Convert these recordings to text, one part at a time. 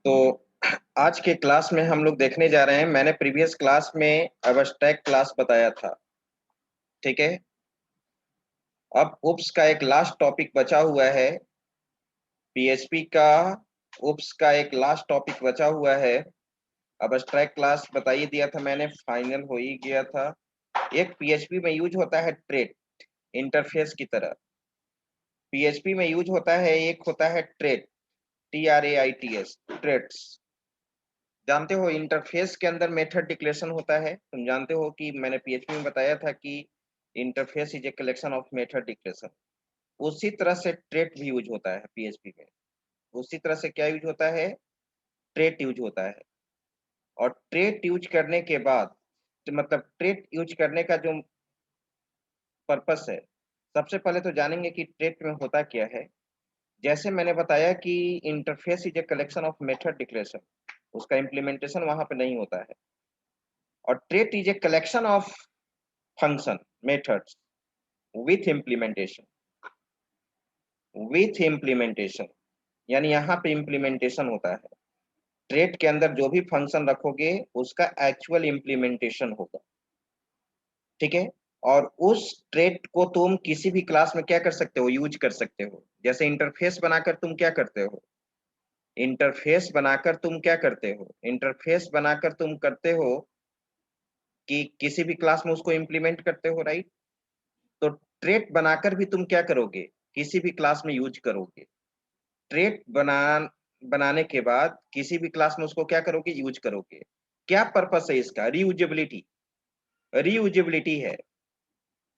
तो आज के क्लास में हम लोग देखने जा रहे हैं। मैंने प्रीवियस क्लास में एब्स्ट्रैक्ट क्लास बताया था। ठीक है। अब उप्स का एक लास्ट टॉपिक बचा हुआ है। पीएचपी का उप्स का एक लास्ट टॉपिक बचा हुआ है। एब्स्ट्रैक्ट क्लास बता ही दिया था मैंने, फाइनल हो ही गया था। एक पीएचपी में यूज होता है ट्रेट, इंटरफेस की तरह। पीएचपी में यूज होता है, एक होता है ट्रेट, TRAITS, ट्रेट्स। जानते हो इंटरफेस के अंदर मेथड डिक्लेरेशन होता है। तुम जानते हो कि मैंने पीएचपी में बताया था कि interface is a collection of method declaration. उसी तरह से ट्रेट भी यूज होता है पीएचपी में। उसी तरह से क्या यूज होता है, ट्रेट यूज होता है। और ट्रेट यूज करने के बाद मतलब ट्रेट यूज करने का जो पर्पस है, सबसे पहले तो जानेंगे कि ट्रेट में होता क्या है। जैसे मैंने बताया कि interface is a collection of method declaration, उसका इम्प्लीमेंटेशन वहां पे नहीं होता है। और trait is a collection of function methods with implementation. With implementation यानी यहाँ पे इम्प्लीमेंटेशन होता है। ट्रेट के अंदर जो भी फंक्शन रखोगे उसका एक्चुअल इम्प्लीमेंटेशन होगा। ठीक है। और उस ट्रेट को तुम किसी भी क्लास में क्या कर सकते हो, यूज कर सकते हो। जैसे इंटरफेस बनाकर तुम क्या करते हो, इंटरफेस बनाकर तुम क्या करते हो, इंटरफेस बनाकर तुम करते हो कि किसी भी क्लास में उसको इम्प्लीमेंट करते हो, राइट। तो ट्रेट बनाकर भी तुम क्या करोगे, किसी भी क्लास में यूज करोगे। ट्रेट बनाने के बाद किसी भी क्लास में उसको क्या करोगे, यूज करोगे। क्या पर्पस है इसका, रीयूजेबिलिटी। रीयूजेबिलिटी है।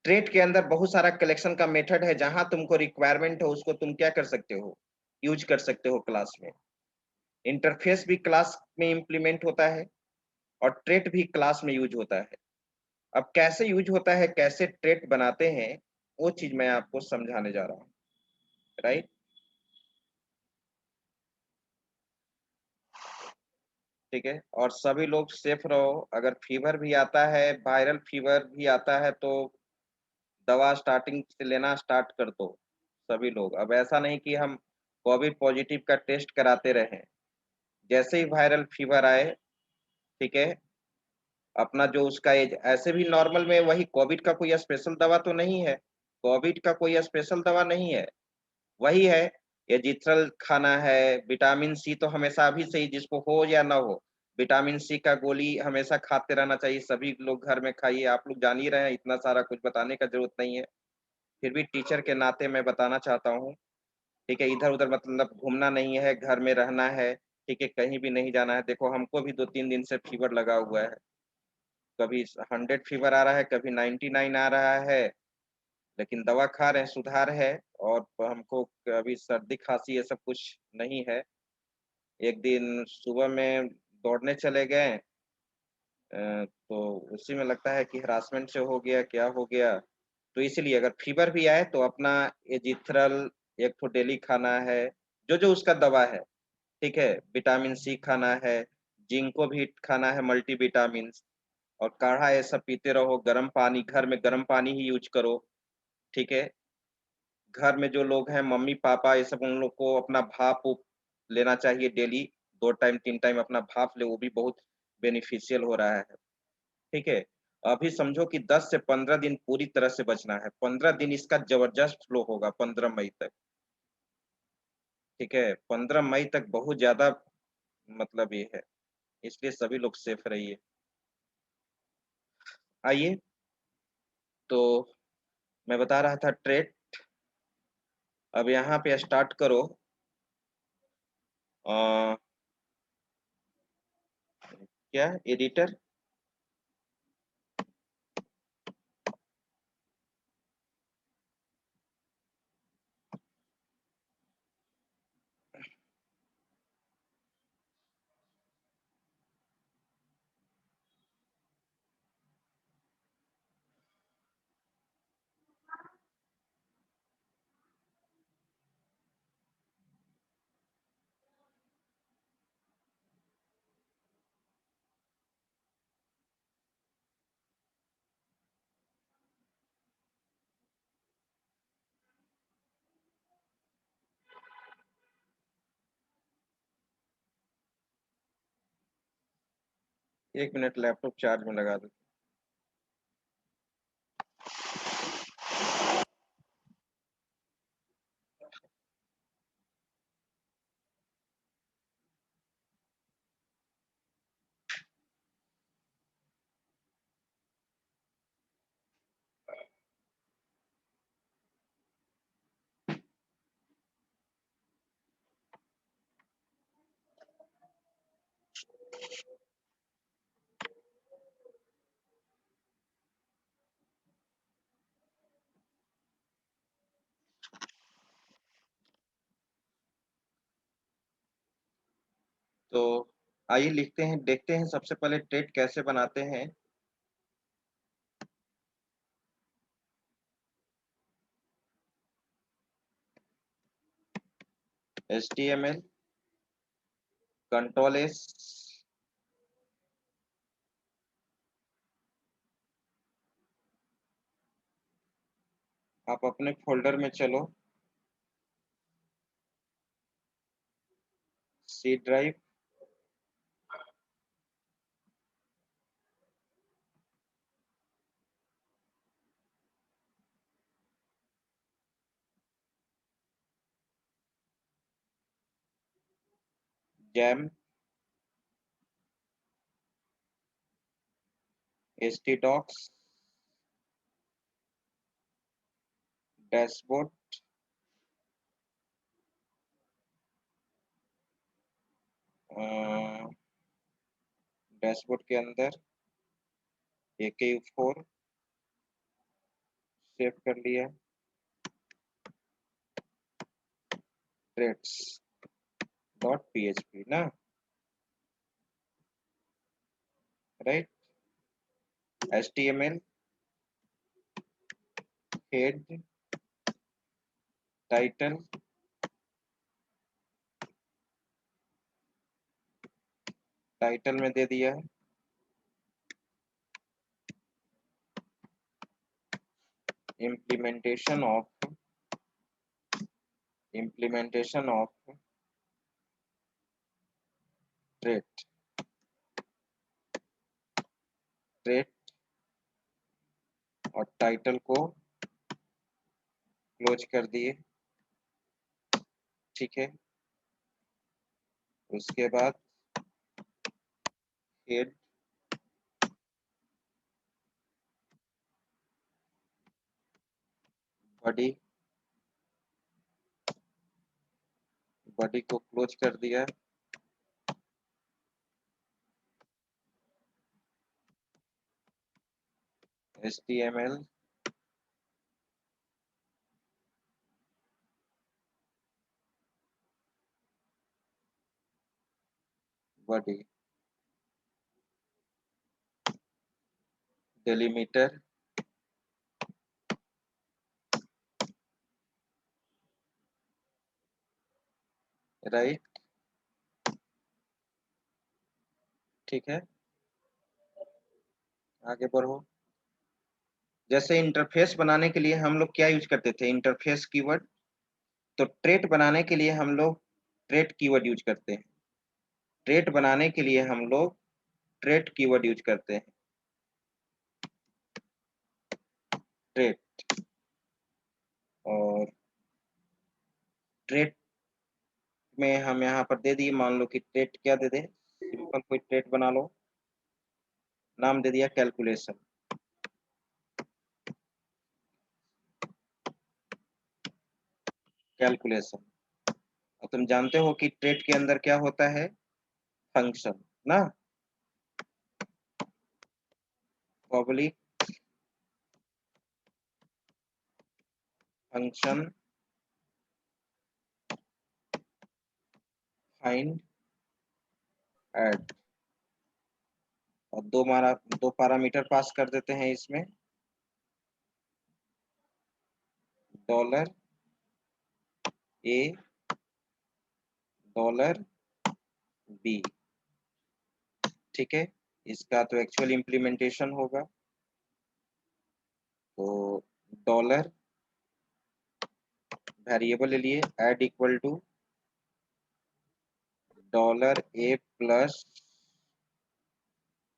ट्रेट के अंदर बहुत सारा कलेक्शन का मेथड है, जहां तुमको रिक्वायरमेंट हो उसको तुम क्या कर सकते हो, यूज कर सकते हो क्लास में। इंटरफेस भी क्लास में इंप्लीमेंट होता है और ट्रेट भी क्लास में यूज होता है। अब कैसे यूज होता है, कैसे ट्रेट बनाते हैं, वो चीज मैं आपको समझाने जा रहा हूँ, राइट। ठीक है। और सभी लोग सेफ रहो। अगर फीवर भी आता है, वायरल फीवर भी आता है, तो दवा स्टार्टिंग से लेना स्टार्ट कर दो सभी लोग। अब ऐसा नहीं कि हम कोविड पॉजिटिव का टेस्ट कराते रहें। जैसे ही वायरल फीवर आए, ठीक है, अपना जो उसका एज, ऐसे भी नॉर्मल में वही कोविड का कोई स्पेशल दवा तो नहीं है। कोविड का कोई स्पेशल दवा नहीं है, वही है। एजिथ्रल खाना है। विटामिन सी तो हमेशा अभी से ही, जिसको हो या ना हो, विटामिन सी का गोली हमेशा खाते रहना चाहिए। सभी लोग घर में खाइए। आप लोग जान ही रहे हैं, इतना सारा कुछ बताने का जरूरत नहीं है। फिर भी टीचर के नाते मैं बताना चाहता हूँ। ठीक है। इधर उधर मतलब घूमना नहीं है, घर में रहना है। ठीक है, कहीं भी नहीं जाना है। देखो हमको भी 2-3 दिन से फीवर लगा हुआ है। कभी 100 फीवर आ रहा है, कभी 99 आ रहा है। लेकिन दवा खा रहे हैं, सुधार है। और हमको अभी सर्दी खांसी ये सब कुछ नहीं है। एक दिन सुबह में दौड़ने चले गए, तो उसी में लगता है कि हरासमेंट से हो गया, क्या हो गया। तो इसीलिए अगर फीवर भी आए तो अपना एजिथ्रल एक तो डेली खाना है, जो जो उसका दवा है। ठीक है। विटामिन सी खाना है, जिंको भी खाना है, मल्टीविटामिन। और काढ़ा ये सब पीते रहो। गर्म पानी, घर में गर्म पानी ही यूज करो। ठीक है। घर में जो लोग हैं, मम्मी पापा, ये सब, उन लोग को अपना भाप उप लेना चाहिए डेली। 2 टाइम 3 टाइम अपना भाप ले, वो भी बहुत बेनिफिशियल हो रहा है। ठीक है। अभी समझो कि 10 से 15 दिन पूरी तरह से बचना है। 15 दिन इसका जबरदस्त फ्लो होगा, 15 मई तक। ठीक है। 15 मई तक बहुत ज्यादा मतलब ये है। इसलिए सभी लोग सेफ रहिए। आइए, तो मैं बता रहा था ट्रेड। अब यहाँ पे स्टार्ट करो। अ, क्या एडिटर। एक मिनट, लैपटॉप चार्ज में लगा दो। तो आइए लिखते हैं, देखते हैं सबसे पहले ट्रेट कैसे बनाते हैं। HTML कंट्रोल एस, आप अपने फोल्डर में चलो, सी ड्राइव, जैम, ht docs, डैशबोर्ड, डैशबोर्ड के अंदर AKU4 सेव कर लिया, ट्रेड्स डॉट PHP ना, right. HTML head, title, title में दे दिया है implementation of, implementation of trait, trait, और टाइटल को क्लोज कर दिए, ठीक है। उसके बाद हेड, बॉडी, बॉडी को क्लोज कर दिया, HTML बॉडी, डेलीमीटर, राइट, ठीक है। आगे बढ़ो। जैसे इंटरफेस बनाने के लिए हम लोग क्या यूज करते थे, इंटरफेस कीवर्ड। तो ट्रेट बनाने के लिए हम लोग ट्रेट कीवर्ड यूज करते हैं, ट्रेट बनाने के लिए हम लोग ट्रेट कीवर्ड यूज करते हैं, ट्रेट। और ट्रेट में हम यहाँ पर दे दिए, मान लो कि ट्रेट क्या दे दे, सिंपल कोई ट्रेट बना लो, नाम दे दिया कैलकुलेशन, कैलकुलेशन। और तुम जानते हो कि ट्रेट के अंदर क्या होता है, फंक्शन ना, पब्लिक फंक्शन फाइंड ऐड, और दो पैरामीटर पास कर देते हैं इसमें, डॉलर ए, डॉलर बी, ठीक है। इसका तो एक्चुअल इम्प्लीमेंटेशन होगा, तो डॉलर वेरिएबल ले लिए, add equal to dollar A plus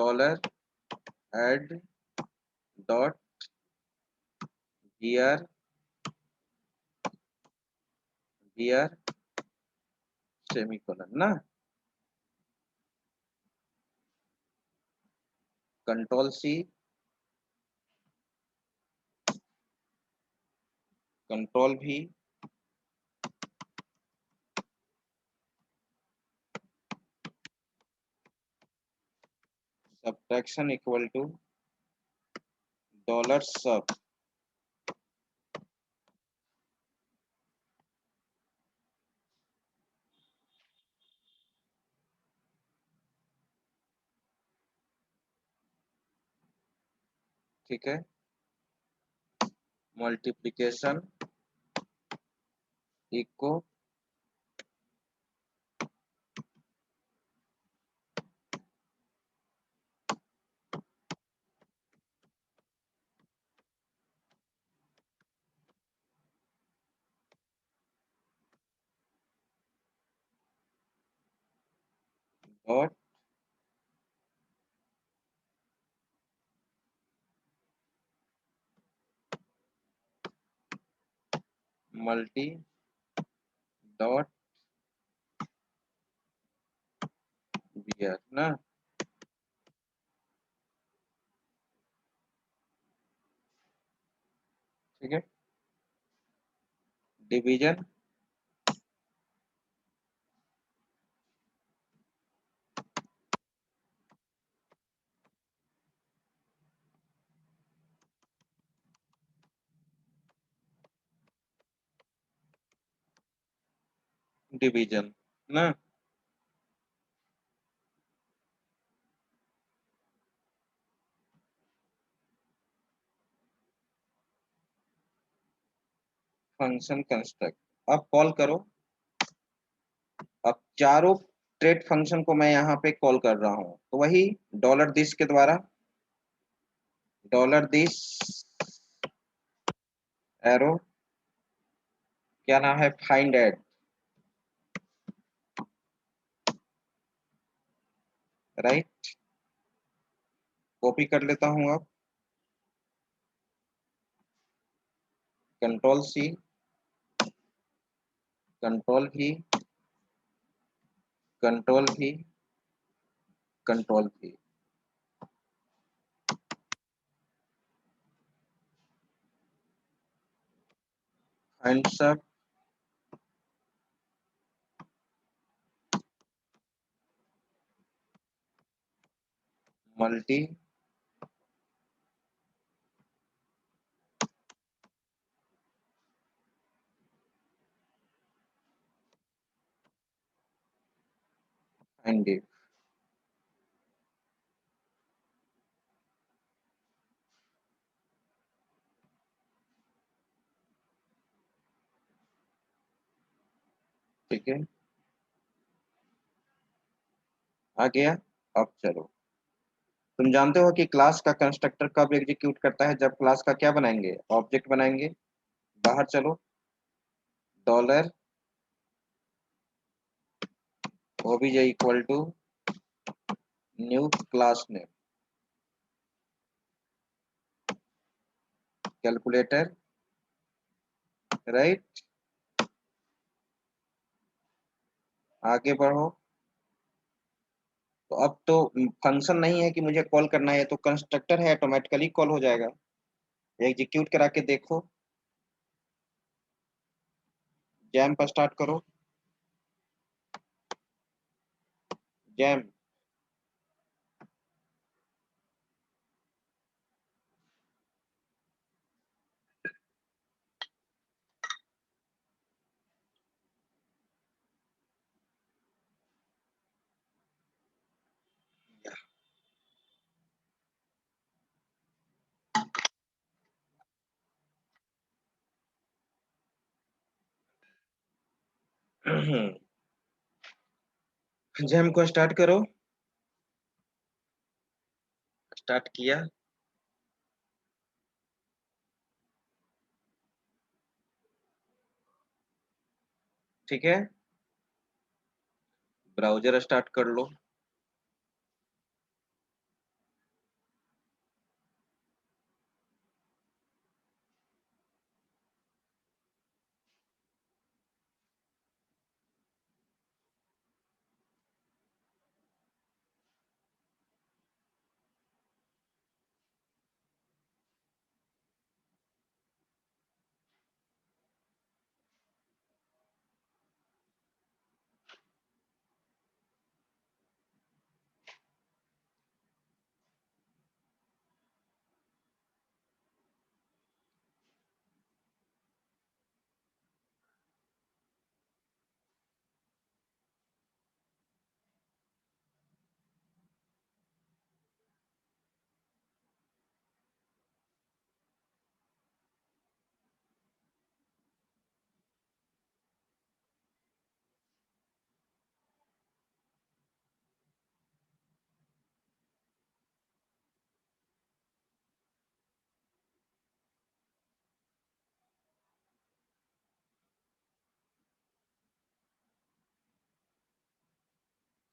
dollar add dot gear gear semicolon ना, कंट्रोल सी, कंट्रोल भी, subtraction equal to dollar sub, ठीक है, multiplication echo dot multi dot beer ना, ठीक है, डिवीजन डिवीजन ना, फंक्शन कंस्ट्रक्ट, अब कॉल करो। अब चारों ट्रेड फंक्शन को मैं यहाँ पे कॉल कर रहा हूँ, तो वही डॉलर दिस के द्वारा, डॉलर दिस एरो, क्या नाम है, फाइंड एड, राइट, कॉपी कर लेता हूँ अब, कंट्रोल सी, कंट्रोल भी, कंट्रोल भी, कंट्रोल भी, फाइंड सब मल्टी फाइंड डिव, ठीक है, आ गया। अब चलो, तुम जानते हो कि क्लास का कंस्ट्रक्टर कब एग्जीक्यूट करता है, जब क्लास का क्या बनाएंगे, ऑब्जेक्ट बनाएंगे। बाहर चलो, dollar OBJ equal to new class name, calculator, right, आगे बढ़ो। तो अब तो फंक्शन नहीं है कि मुझे कॉल करना है, तो कंस्ट्रक्टर है, ऑटोमेटिकली कॉल हो जाएगा। एग्जीक्यूट करा के देखो, जैम पर स्टार्ट करो, जैम, जैम को स्टार्ट करो, स्टार्ट किया, ठीक है, ब्राउजर स्टार्ट कर लो,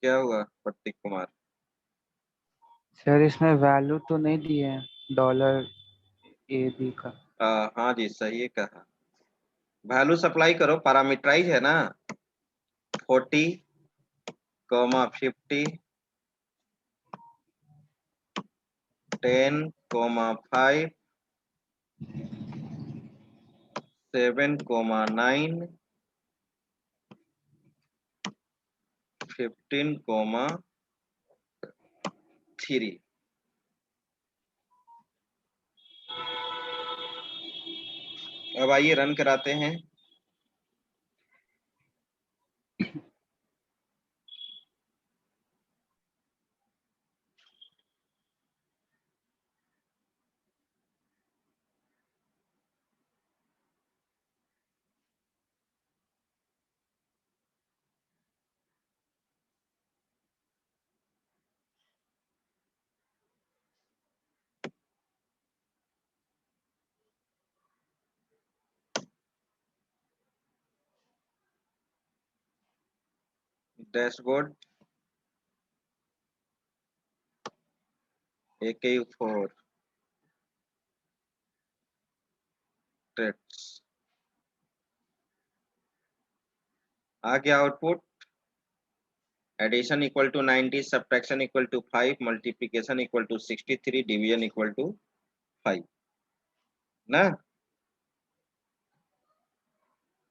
क्या हुआ प्रतीक कुमार? सर इसमें वैल्यू तो नहीं दी है डॉलर ए बी का। हाँ जी, सही है कहा। वैल्यू सप्लाई करो, पैरामीटराइज है ना। 40, 50, 10, 5, 7, 9, 15, 3। अब आइए रन कराते हैं। डैशबोर्ड, AK4 ट्रेड्स आ गया output. Addition equal to 90, subtraction equal to 5, multiplication equal to 63, division equal to 5 ना।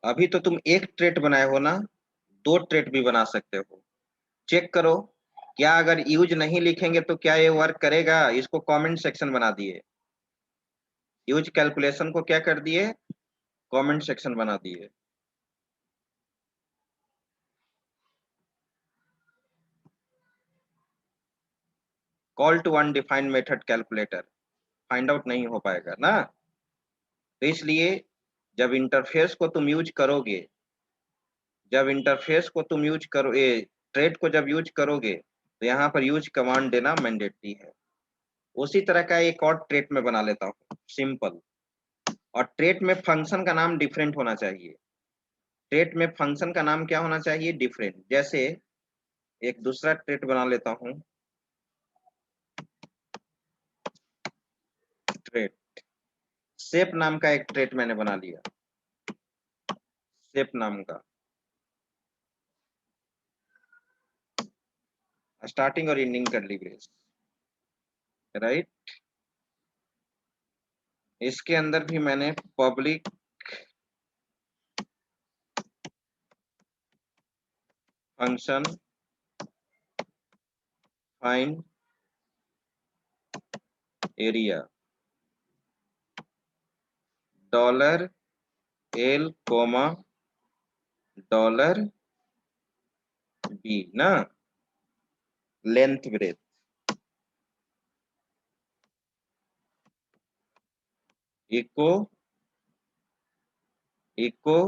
अभी तो तुम एक ट्रेट बनाए हो ना, 2 ट्रेट भी बना सकते हो। चेक करो, क्या अगर यूज नहीं लिखेंगे तो क्या ये वर्क करेगा? इसको कमेंट सेक्शन बना दिए। यूज कैलकुलेशन को क्या कर दिए? कमेंट सेक्शन बना दिए। Call to undefined method calculator find out नहीं हो पाएगा ना। तो इसलिए जब इंटरफेस को तुम यूज करोगे, जब इंटरफेस को तुम यूज करो, ये ट्रेड को जब यूज करोगे तो यहाँ पर यूज कमांड देना मैंडेटरी है। उसी तरह का एक और ट्रेड में बना लेता हूँ, सिंपल। और ट्रेड में फंक्शन का नाम डिफरेंट होना चाहिए। ट्रेड में फंक्शन का नाम क्या होना चाहिए? डिफरेंट। जैसे एक दूसरा ट्रेड बना लेता हूँ, ट्रेड शेप नाम का एक ट्रेड मैंने बना लिया, शेप नाम का। स्टार्टिंग और एंडिंग कर ली ब्रेस, राइट। इसके अंदर भी मैंने public function find area $L, $B ना, length breadth. Echo echo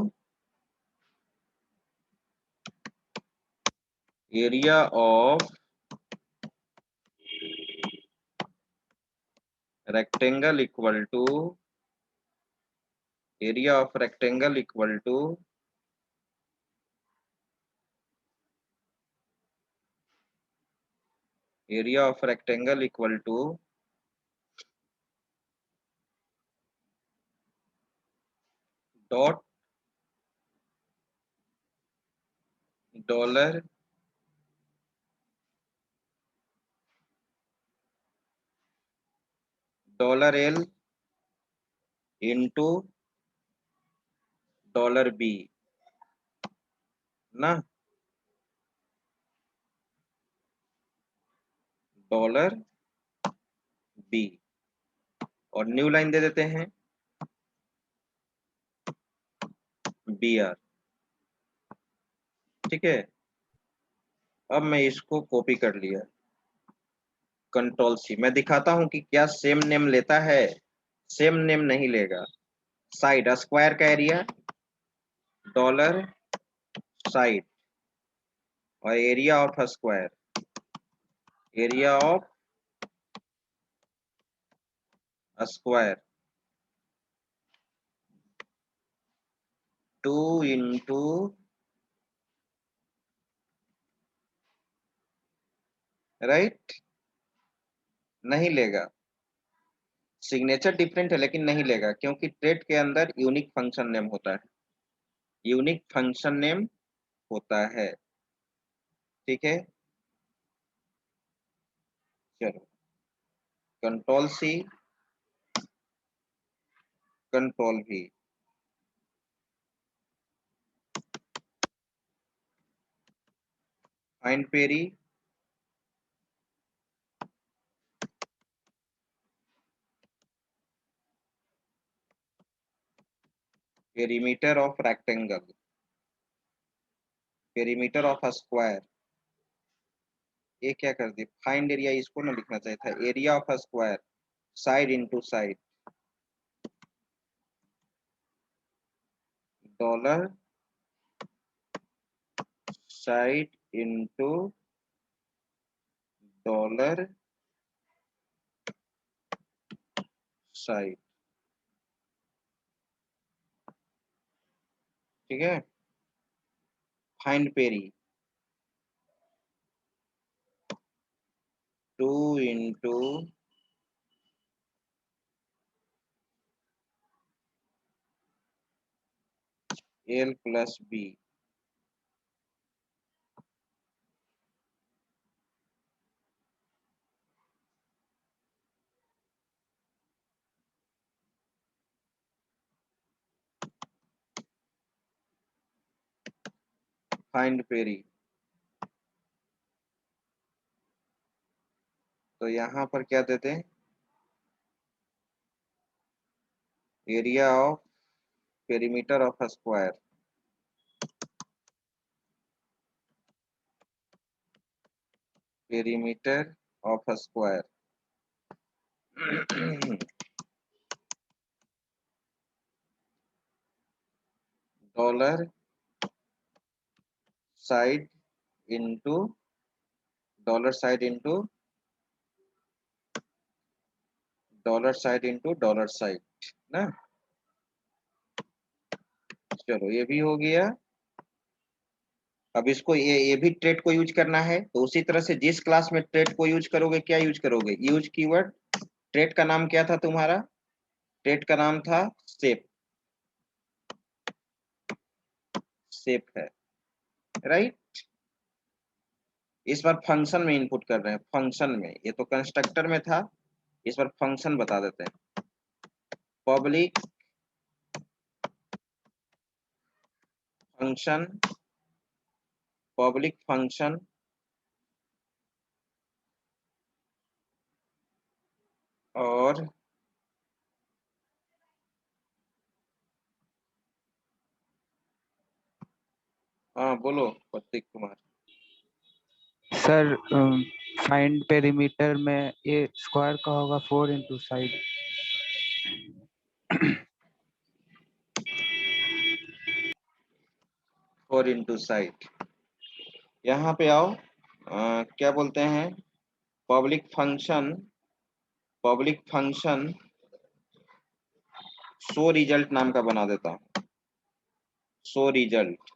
area of rectangle equal to area of rectangle equal to area of rectangle equal to dot dollar $L into $B ना, $B। और new line दे देते हैं BR। ठीक है, अब मैं इसको कॉपी कर लिया, कंट्रोल C। मैं दिखाता हूं कि क्या सेम नेम लेता है। सेम नेम नहीं लेगा। साइड स्क्वायर का एरिया डॉलर साइड, और area of square, area of square 2 into right, नहीं लेगा। सिग्नेचर डिफरेंट है लेकिन नहीं लेगा, क्योंकि ट्रेड के अंदर यूनिक फंक्शन नेम होता है, यूनिक फंक्शन नेम होता है। ठीक है, चलो कंट्रोल सी, कंट्रोल भी। Find peri, perimeter of rectangle, perimeter of a square. ये क्या कर दी, फाइंड एरिया, इसको ना लिखना चाहिए था, area of a square, side into side, dollar side into dollar side. ठीक है, find peri, 2 into L plus B. Find peri, तो यहाँ पर क्या देते हैं, area of perimeter of a square, perimeter of a square dollar side into dollar side into dollar side into dollar side ना। चलो ये भी हो गया। अब इसको ये भी ट्रेड को यूज करना है, तो उसी तरह से जिस क्लास में ट्रेड को यूज करोगे, क्या यूज करोगे, यूज कीवर्ड। ट्रेड का नाम क्या था तुम्हारा, ट्रेड का नाम था शेप, शेप है, राइट। इस बार फंक्शन में इनपुट कर रहे हैं, फंक्शन में, ये तो कंस्ट्रक्टर में था, इस बार फंक्शन बता देते हैं। पब्लिक फंक्शन, पब्लिक फंक्शन और हाँ बोलो प्रतीक कुमार। सर फाइंड पेरीमीटर में ये स्क्वायर का होगा 4 इंटू साइड। 4 इंटू साइड, यहाँ पे आओ, क्या बोलते हैं, public function, public function show result नाम का बना देता हूँ, शो रिजल्ट।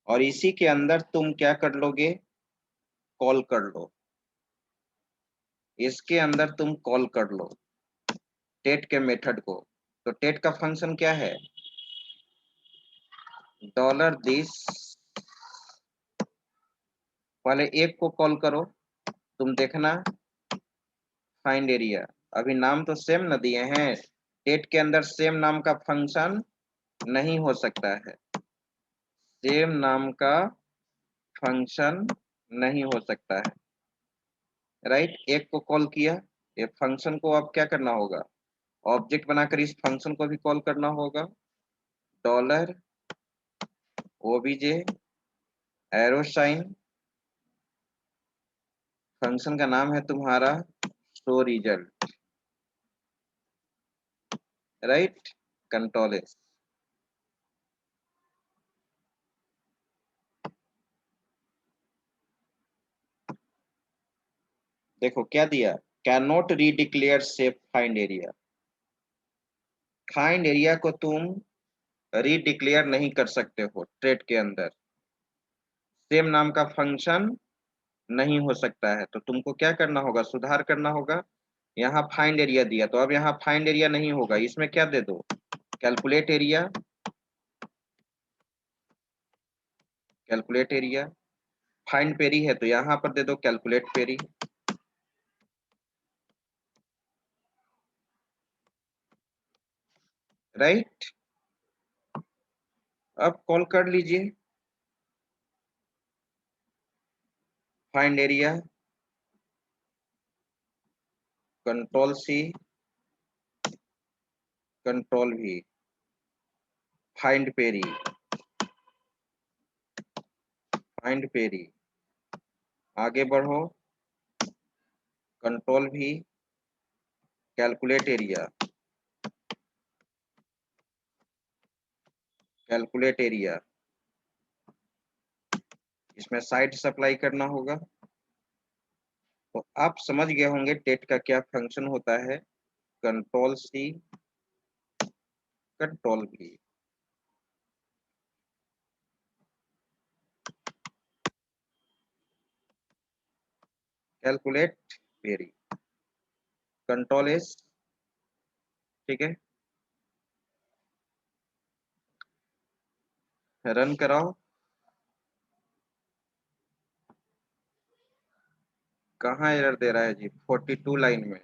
और इसी के अंदर तुम क्या कर लोगे, कॉल कर लो, इसके अंदर तुम कॉल कर लो टेट के मेथड को। तो टेट का फंक्शन क्या है, डॉलर दिस, पहले एक को कॉल करो, तुम देखना, फाइंड एरिया। अभी नाम तो सेम न दिए हैं, टेट के अंदर सेम नाम का फंक्शन नहीं हो सकता है, सेम नाम का फंक्शन नहीं हो सकता है, राइट। एक को कॉल किया, ये फंक्शन को अब क्या करना होगा, ऑब्जेक्ट बनाकर इस फंक्शन को भी कॉल करना होगा, dollar OBJ arrow sign, function का नाम है तुम्हारा show result, right, control S. देखो क्या दिया, can not redeclare shape find area, find area को तुम रीडिक्लेयर नहीं कर सकते हो ट्रेड के अंदर, सेम नाम का फंक्शन नहीं हो सकता है, तो तुमको क्या करना होगा, सुधार करना होगा। यहाँ फाइंड एरिया दिया, तो अब यहाँ फाइंड एरिया नहीं होगा, इसमें क्या दे दो, calculate area. Calculate area, find peri है तो यहाँ पर दे दो कैलकुलेट पेरी। राइट, अब कॉल कर लीजिए find area, control C, control V, find peri, find peri, आगे बढ़ो, control V, calculate area, calculate area, इसमें साइड सप्लाई करना होगा। तो आप समझ गए होंगे टेट का क्या फंक्शन होता है, control C, control V. Calculate peri, control S, ठीक है, रन कराओ। कहाँ एरर दे रहा है जी, 42 लाइन में।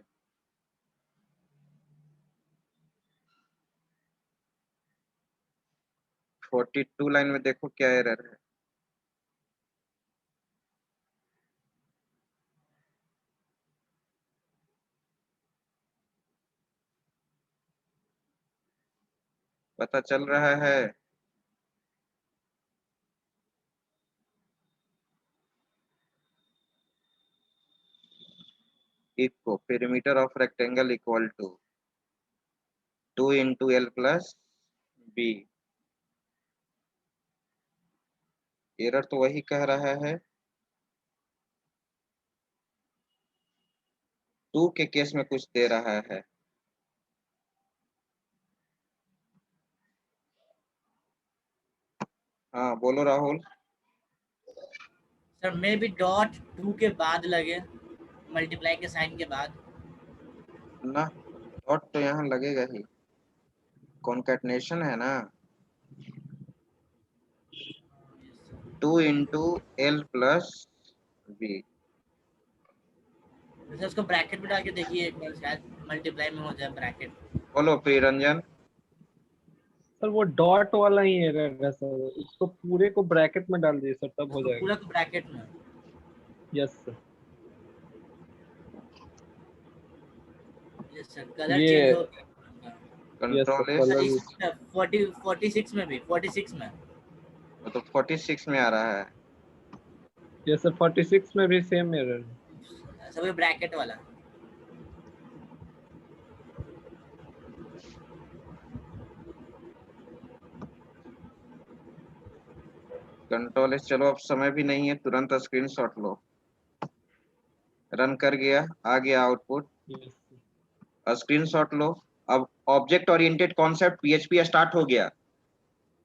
42 लाइन में देखो क्या एरर है। पता चल रहा है? Echo perimeter of rectangle equal to 2 into L plus B. Error तो वही कह रहा है, 2 के केस में कुछ दे रहा है। हाँ बोलो राहुल। सर मे भी डॉट 2 के बाद लगे, मल्टीप्लाई के साइन के बाद। ना, डॉट तो यहाँ लगेगा ही, कॉन्कैटिनेशन है ना, 2 into L plus B. Sir उसको ब्रैकेट में डाल के देखिए एक बार, शायद मल्टीप्लाई में हो जाए ब्रैकेट। बोलो प्रियरंजन। सर वो डॉट वाला ही एरर है सर, उसको पूरे को ब्रैकेट में डाल दिए सर, तब हो उसको जाएगा। पूरा को ब्रैकेट में। Yes sir. Yes sir, colour ये चेंज हो। Yes sir, control colour S, sir 46 में भी, 46 में। तो 46 में आ रहा है। यस सर, 46 में भी सेम एरर है। सभी ब्रैकेट वाला। कंट्रोल एस, चलो अब समय भी नहीं है, तुरंत स्क्रीनशॉट लो। रन कर गया, आ गया आउटपुट, यस सर। स्क्रीनशॉट लो। अब object oriented concept PHP start हो गया।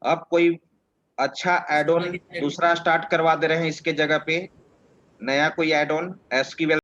अब कोई अच्छा एड ऑन दूसरा स्टार्ट करवा दे रहे हैं इसके जगह पे, नया कोई एड ऑन एसक्यूएल